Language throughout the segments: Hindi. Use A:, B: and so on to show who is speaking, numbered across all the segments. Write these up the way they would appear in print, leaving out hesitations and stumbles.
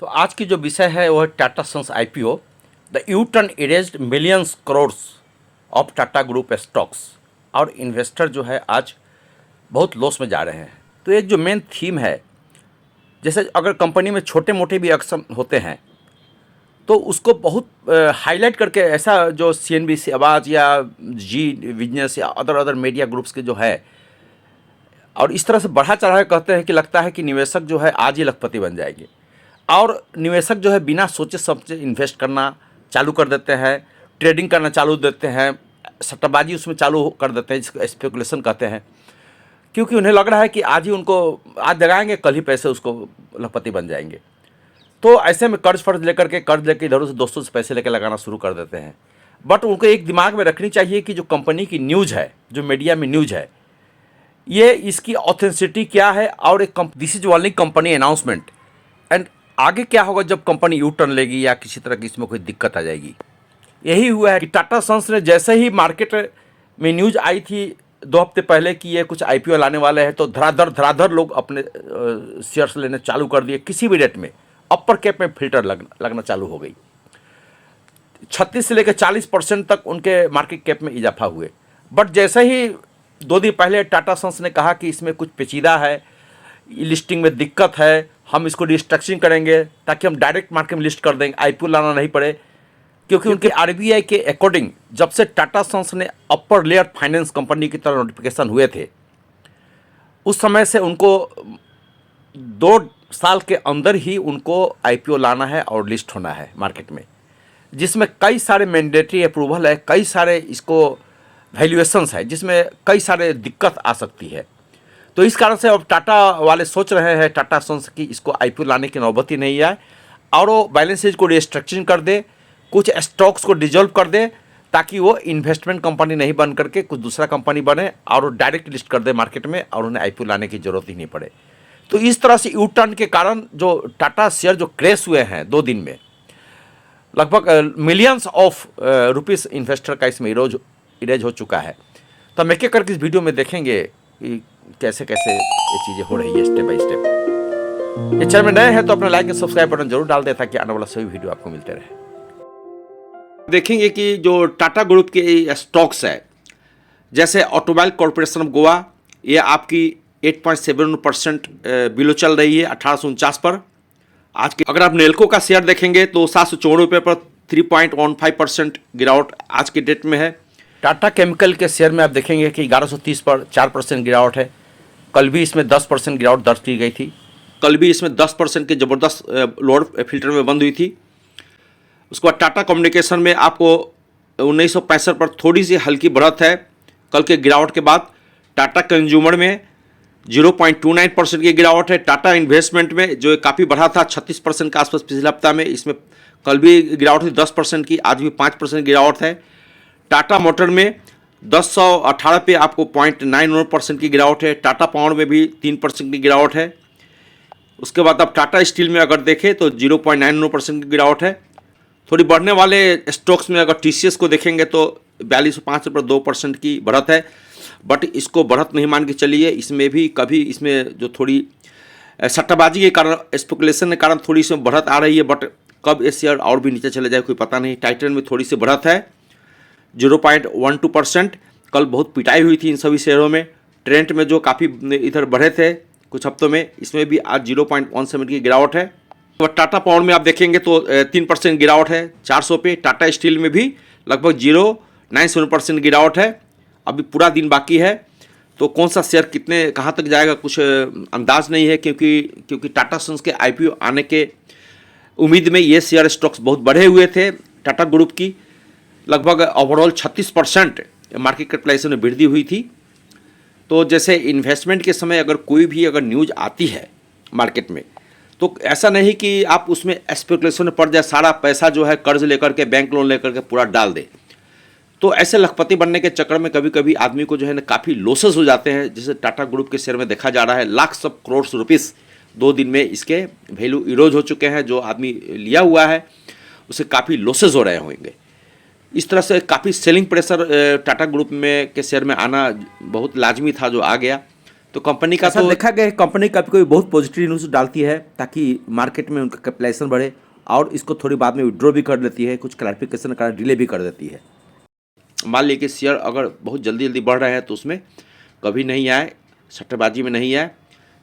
A: तो आज की जो विषय है वो है Tata sons IPO. The U turn erased millions crores of Tata group stocks. और इन्वेस्टर जो है आज बहुत लॉस में जा रहे हैं। तो एक जो मेन थीम है, जैसे अगर कंपनी में छोटे मोटे भी एक्शन होते हैं तो उसको बहुत हाईलाइट करके, ऐसा जो सीएनबीसी आवाज़ या जी बिजनेस या अदर मीडिया ग्रुप्स के जो है, और इस तरह से बढ़ा चढ़ा कहते हैं कि लगता है कि निवेशक जो है आज ही लखपति बन जाएंगे। और निवेशक जो है बिना सोचे समझे इन्वेस्ट करना चालू कर देते हैं, ट्रेडिंग करना चालू देते हैं, सट्टाबाजी उसमें चालू कर देते हैं, जिसको स्पेकुलेशन कहते हैं। क्योंकि उन्हें लग रहा है कि आज ही उनको आज लगाएंगे, कल ही पैसे उसको लखपति बन जाएंगे। तो ऐसे में कर्ज लेकर इधर से दोस्तों से पैसे लेकर लगाना शुरू कर देते हैं। बट उनको एक दिमाग में रखनी चाहिए कि जो कंपनी की न्यूज़ है, जो मीडिया में न्यूज़ है, ये इसकी ऑथेंटिसिटी क्या है। और एक this is only company announcement, and आगे क्या होगा जब कंपनी यू टर्न लेगी या किसी तरह की इसमें कोई दिक्कत आ जाएगी। यही हुआ है कि टाटा सन्स ने जैसे ही मार्केट में न्यूज़ आई थी 2 हफ्ते पहले कि ये कुछ आईपीओ लाने वाले हैं, तो धड़ाधड़ लोग अपने शेयर्स लेने चालू कर दिए। किसी भी रेट में अपर कैप में फिल्टर लगना चालू हो गई। 36 से लेकर 40% तक उनके मार्केट कैप में इजाफा हुए। बट जैसे ही 2 दिन पहले टाटा सन्स ने कहा कि इसमें कुछ पेचीदा है, लिस्टिंग में दिक्कत है, हम इसको रिस्ट्रक्चरिंग करेंगे ताकि हम डायरेक्ट मार्केट में लिस्ट कर देंगे, आईपीओ लाना नहीं पड़े। क्योंकि उनके आरबीआई के अकॉर्डिंग जब से टाटा सन्स ने अपर लेयर फाइनेंस कंपनी की तरह नोटिफिकेशन हुए थे, उस समय से उनको 2 साल के अंदर ही उनको आईपीओ लाना है और लिस्ट होना है मार्केट में, जिसमें कई सारे मैंडेटरी अप्रूवल है, कई सारे इसको वैल्यूएशंस है, जिसमें कई सारे दिक्कत आ सकती है। तो इस कारण से अब टाटा वाले सोच रहे हैं, टाटा सन्स की इसको आईपीओ लाने की नौबत ही नहीं आए और वो बैलेंस शीट को रिस्ट्रक्चरिंग कर दे, कुछ स्टॉक्स को डिजोल्व कर दे, ताकि वो इन्वेस्टमेंट कंपनी नहीं बन करके कुछ दूसरा कंपनी बने और डायरेक्ट लिस्ट कर दे मार्केट में और उन्हें आईपीओ लाने की ज़रूरत ही नहीं पड़े। तो इस तरह से यू टर्न के कारण जो टाटा शेयर जो क्रैश हुए हैं 2 दिन में, लगभग मिलियंस ऑफ रुपीस इन्वेस्टर का इसमें इरेज हो चुका है। तो हम एक एक करके इस वीडियो में देखेंगे कि कैसे कैसे ये चीज़ें हो रही है स्टेप बाय स्टेप। ये चैनल में नए हैं तो अपना लाइक और सब्सक्राइब बटन जरूर डाल दें ताकि आने वाला सभी वीडियो आपको मिलते रहे। देखेंगे कि जो टाटा ग्रुप के स्टॉक्स है, जैसे ऑटोमोबाइल कॉरपोरेशन ऑफ गोवा, ये आपकी 8.7% बिलो चल रही है 1849 पर। आज के अगर आप नेल्को का शेयर देखेंगे तो 754 रुपये पर 3.15% गिरावट आज के डेट में है। टाटा केमिकल के शेयर में आप देखेंगे कि 1130 पर 4% गिरावट है। कल भी इसमें 10% गिरावट दर्ज की गई थी। कल भी इसमें 10% की ज़बरदस्त लोअर फिल्टर में बंद हुई थी। उसके बाद टाटा कम्युनिकेशन में आपको 1965 पर थोड़ी सी हल्की बढ़त है कल के गिरावट के बाद। टाटा कंज्यूमर में 0.29% की गिरावट है। टाटा इन्वेस्टमेंट में जो काफ़ी बढ़ा था 36% के आसपास पिछले हफ्ता में, इसमें कल भी गिरावट थी 10% की, आज भी 5% गिरावट है। टाटा मोटर में 1018 पे आपको 0.91% की गिरावट है। टाटा पावर में भी 3% की गिरावट है। उसके बाद अब टाटा स्टील में अगर देखें तो 0.99% की गिरावट है। थोड़ी बढ़ने वाले स्टॉक्स में अगर टीसीएस को देखेंगे तो 4205 पर 2% की बढ़त है। बट इसको बढ़त नहीं मान के चलिए, इसमें भी कभी इसमें जो थोड़ी सट्टाबाजी के कारण, स्पेकुलेशन के कारण थोड़ी इसमें बढ़त आ रही है। बट कब ये शेयर और भी नीचे चले जाए कोई पता नहीं। टाइटन में थोड़ी सी बढ़त है 0.12%। कल बहुत पिटाई हुई थी इन सभी शेयरों में। ट्रेंट में जो काफ़ी इधर बढ़े थे कुछ हफ्तों में, इसमें भी आज 0.17 की गिरावट है। तो टाटा पावर में आप देखेंगे तो 3% गिरावट है 400 पे। टाटा स्टील में भी लगभग 0.97% गिरावट है। अभी पूरा दिन बाकी है, तो कौन सा शेयर कितने कहाँ तक जाएगा कुछ अंदाज नहीं है, क्योंकि टाटा सन्स के आईपीओ आने के उम्मीद में ये शेयर स्टॉक्स बहुत बढ़े हुए थे। टाटा ग्रुप की लगभग ओवरऑल 36% मार्केट कैपिटलाइजेशन में वृद्धि हुई थी। तो जैसे इन्वेस्टमेंट के समय अगर कोई भी अगर न्यूज़ आती है मार्केट में, तो ऐसा नहीं कि आप उसमें स्पेकुलेशन में पड़ जाए, सारा पैसा जो है कर्ज लेकर के, बैंक लोन लेकर के पूरा डाल दे। तो ऐसे लखपति बनने के चक्कर में कभी कभी आदमी को जो है ना काफ़ी लॉसेस हो जाते हैं। जैसे टाटा ग्रुप के शेयर में देखा जा रहा है, लाख ऑफ करोड़ रुपीस 2 दिन में इसके वैल्यू इरोज हो चुके हैं। जो आदमी लिया हुआ है उसे काफ़ी लॉसेस हो रहे होंगे। इस तरह से काफ़ी सेलिंग प्रेशर टाटा ग्रुप में के शेयर में आना बहुत लाजमी था, जो आ गया।
B: तो कंपनी का
A: ऐसा देखा गया है कंपनी कभी कोई बहुत पॉजिटिव न्यूज़ डालती है ताकि मार्केट में उनका कैपिटलाइजेशन बढ़े, और इसको थोड़ी बाद में विड्रॉ भी कर देती है, कुछ क्लैरिफिकेशन का कारण डिले भी कर देती है।
B: मान लीजिए कि शेयर अगर बहुत जल्दी जल्दी बढ़ रहे हैं तो उसमें कभी नहीं आए, सट्टेबाजी में नहीं आए।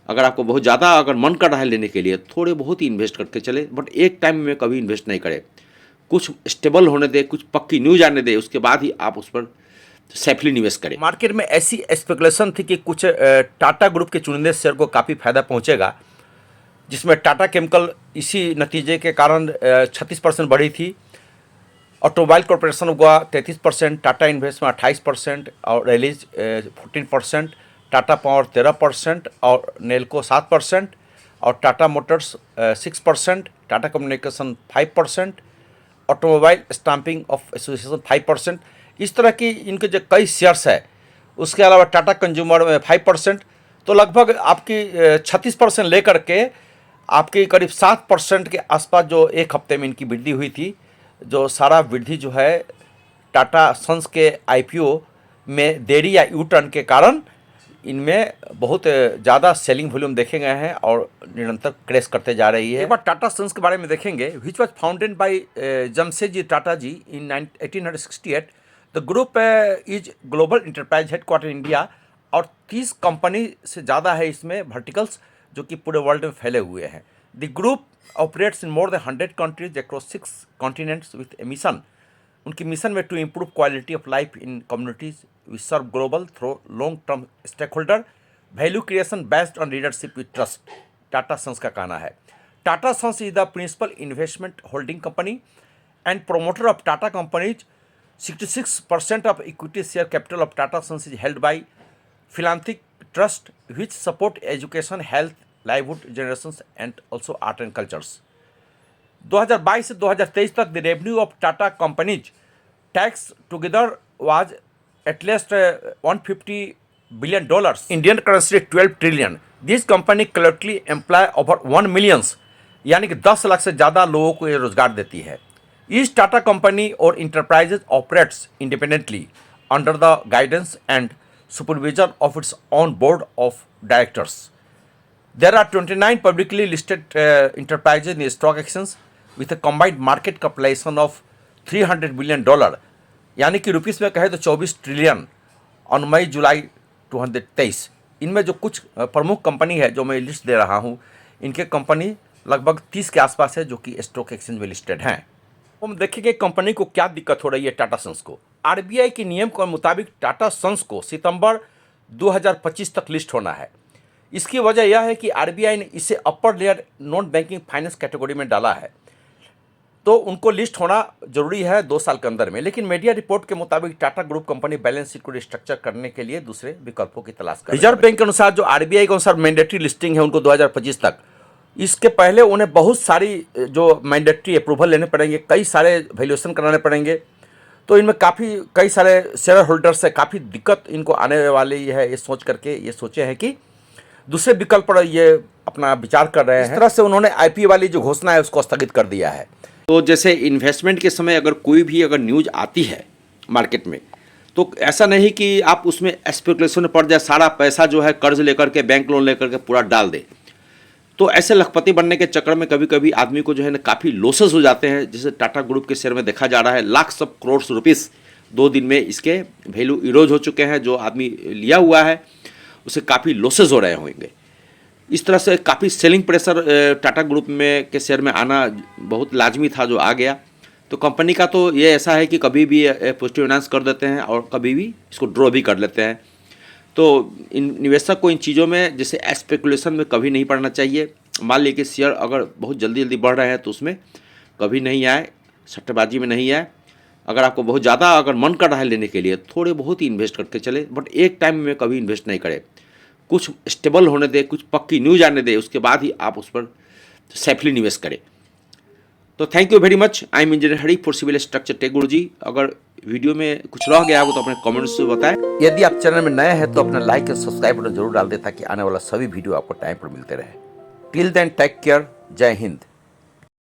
B: अगर आपको बहुत ज़्यादा अगर मन कर रहा है लेने के लिए, थोड़े बहुत ही इन्वेस्ट करके चले, बट एक टाइम में कभी इन्वेस्ट नहीं करें। कुछ स्टेबल होने दे, कुछ पक्की न्यूज आने दे, उसके बाद ही आप उस पर सेफली निवेश करें।
A: मार्केट में ऐसी स्पेकुलेशन थी कि कुछ टाटा ग्रुप के चुनिंदे शेयर को काफ़ी फायदा पहुंचेगा, जिसमें टाटा केमिकल इसी नतीजे के कारण 36% बढ़ी थी, ऑटोमोबाइल कॉरपोरेशन हुआ 33%, टाटा इन्वेस्टमेंट 28% और रिलीज 14%, टाटा पावर 13% और नेल्को 7% और Tata Motors 6%, Tata communication 5%, automobile stamping of association 5%। इस तरह की इनके जो कई शेयर्स है, उसके अलावा टाटा कंज्यूमर में 5%, तो लगभग आपकी 36% लेकर के आपकी करीब 7% के आसपास जो एक हफ्ते में इनकी वृद्धि हुई थी। जो सारा वृद्धि जो है टाटा सन्स के आईपीओ में देरी या यू टर्न के कारण इनमें बहुत ज़्यादा सेलिंग वॉल्यूम देखे गए हैं और निरंतर क्रैश करते जा रही है। एक बार टाटा सन्स के बारे में देखेंगे, which was founded by Jamshedji Tata ji in 1868। The group is global enterprise headquarter India, और 30 कंपनी से ज़्यादा है इसमें वर्टिकल्स जो कि पूरे वर्ल्ड में फैले हुए हैं। The group operates in more than 100 countries across 6 continents with a mission. उनकी मिशन में to improve quality of life in communities we serve global through long term stakeholder value creation based on leadership with trust, Tata sons का कहना है। Tata sons is the principal investment holding company and promoter of Tata companies. 66% of equity share capital of Tata Sons is held by philanthropic trust which support education, health, livelihood generations and also art and cultures। 2022 से 2023 तक the revenue of Tata companies tax together was at least $150 billion, Indian currency 12 trillion. This company collectively employ over 1 million, यानी कि 10 लाख से ज़्यादा लोगों को ये रोजगार देती है। Each Tata company or enterprises operates independently under the guidance and supervision of its own board of directors. There are 29 publicly listed enterprises in the stock exchange with a combined market capitalization of $300 billion, यानी कि रुपीस में कहे तो 24 ट्रिलियन ऑन मई जुलाई 2023। इनमें जो कुछ प्रमुख कंपनी है जो मैं लिस्ट दे रहा हूँ, इनके कंपनी लगभग 30 के आसपास है जो कि स्टॉक एक्सचेंज में लिस्टेड हैं। हम देखेंगे कंपनी को क्या दिक्कत हो रही है टाटा सन्स को। आरबीआई के नियम के मुताबिक टाटा सन्स को सितंबर 2025 तक लिस्ट होना है। इसकी वजह यह है कि आरबीआई ने इसे upper layer non banking finance category में डाला है, तो उनको लिस्ट होना जरूरी है 2 साल के अंदर में। लेकिन मीडिया रिपोर्ट के मुताबिक Tata group company balance sheet को रिस्ट्रक्चर करने के लिए दूसरे विकल्पों की तलाश कर रही है। रिजर्व बैंक के अनुसार जो आरबीआई के अनुसार मैंडेटरी लिस्टिंग है उनको 2025 तक, इसके पहले उन्हें बहुत सारी जो मैंडेटरी अप्रूवल लेने पड़ेंगे, कई सारे वैल्यूएशन कराने पड़ेंगे, तो इनमें कई सारे शेयर होल्डर्स से काफ़ी दिक्कत इनको आने वाली है। ये सोच करके ये सोचे हैं कि दूसरे विकल्प पर ये अपना विचार कर रहे हैं। इस तरह से उन्होंने आईपीओ वाली जो घोषणा है उसको स्थगित कर दिया है।
B: तो जैसे इन्वेस्टमेंट के समय अगर कोई भी अगर न्यूज़ आती है मार्केट में, तो ऐसा नहीं कि आप उसमें स्पेकुलेशन में पड़ जाए, सारा पैसा जो है कर्ज लेकर के, बैंक लोन लेकर के पूरा डाल दे। तो ऐसे लखपति बनने के चक्कर में कभी कभी आदमी को जो है ना काफ़ी लॉसेस हो जाते हैं। जैसे टाटा ग्रुप के शेयर में देखा जा रहा है, लाख ऑफ करोड़ रुपीस 2 दिन में इसके वैल्यू इरोज हो चुके हैं। जो आदमी लिया हुआ है उसे काफ़ी लॉसेस हो रहे होंगे। इस तरह से काफ़ी सेलिंग प्रेशर टाटा ग्रुप में के शेयर में आना बहुत लाजमी था, जो आ गया। तो कंपनी का तो ये ऐसा है कि कभी भी पॉजिटिव अनाउंस कर देते हैं और कभी भी इसको ड्रॉ भी कर लेते हैं। तो इन निवेशक को इन चीज़ों में जैसे स्पेकुलेशन में कभी नहीं पड़ना चाहिए। मान लीजिए कि शेयर अगर बहुत जल्दी जल्दी बढ़ रहे हैं तो उसमें कभी नहीं आए, सट्टेबाजी में नहीं आए। अगर आपको बहुत ज़्यादा अगर मन कर रहा है लेने के लिए, थोड़े बहुत ही इन्वेस्ट करके चले, बट एक टाइम में कभी इन्वेस्ट नहीं करें। कुछ स्टेबल होने दे, कुछ पक्की न्यूज आने दे, उसके बाद ही आप उस पर सेफली निवेश करें। तो thank you very much. I am engineer Hari for civil structure tech guru ji. अगर वीडियो में कुछ रह गया हो तो अपने कमेंट्स से बताएं।
A: यदि आप चैनल में नए हैं तो अपना लाइक और सब्सक्राइब बटन जरूर डाल दें ताकि आने वाला सभी वीडियो आपको टाइम पर मिलते रहे। Till then take care. जय हिंद।